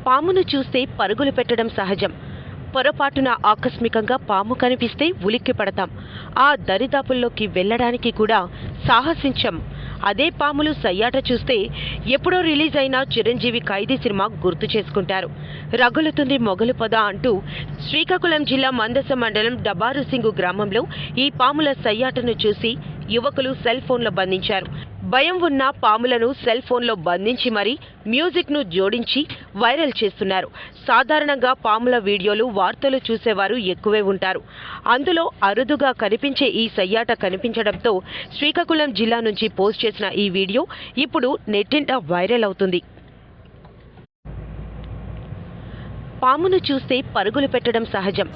పామును చూస్తే పరుగులు పెట్టడం సహజం. పొరపాటున ఆకస్మికంగా పాము కనిపిస్తే ఉలిక్కి పడతాం. ఆ దరిదాపుల్లోకి వెళ్లడానికి కూడా సాహసించం. అదే పాములు సయ్యాట చూస్తే ఎప్పుడో రిలీజ్ అయిన చిరంజీవి ఖైదీ సినిమా గుర్తు చేసుకుంటారు. రగులుతుంది మొగలు పొద అంటూ శ్రీకాకుళం జిల్లా మందస మండలం డబారుసింగు గ్రామంలో ఈ పాముల సయ్యాటను చూసి యువకులు సెల్ ఫోన్లో బంధించారు. భయం ఉన్న పాములను సెల్ ఫోన్లో బంధించి మరీ మ్యూజిక్ను జోడించి వైరల్ చేస్తున్నారు. సాధారణంగా పాముల వీడియోలు వార్తలు చూసేవారు ఎక్కువే ఉంటారు. అందులో అరుదుగా కనిపించే ఈ సయ్యాట కనిపించడంతో శ్రీకాకుళం జిల్లా నుంచి పోస్ట్ చేసిన ఈ వీడియో ఇప్పుడు నెట్టింట వైరల్ అవుతుంది. పామును చూస్తే పరుగులు పెట్టడం సహజం.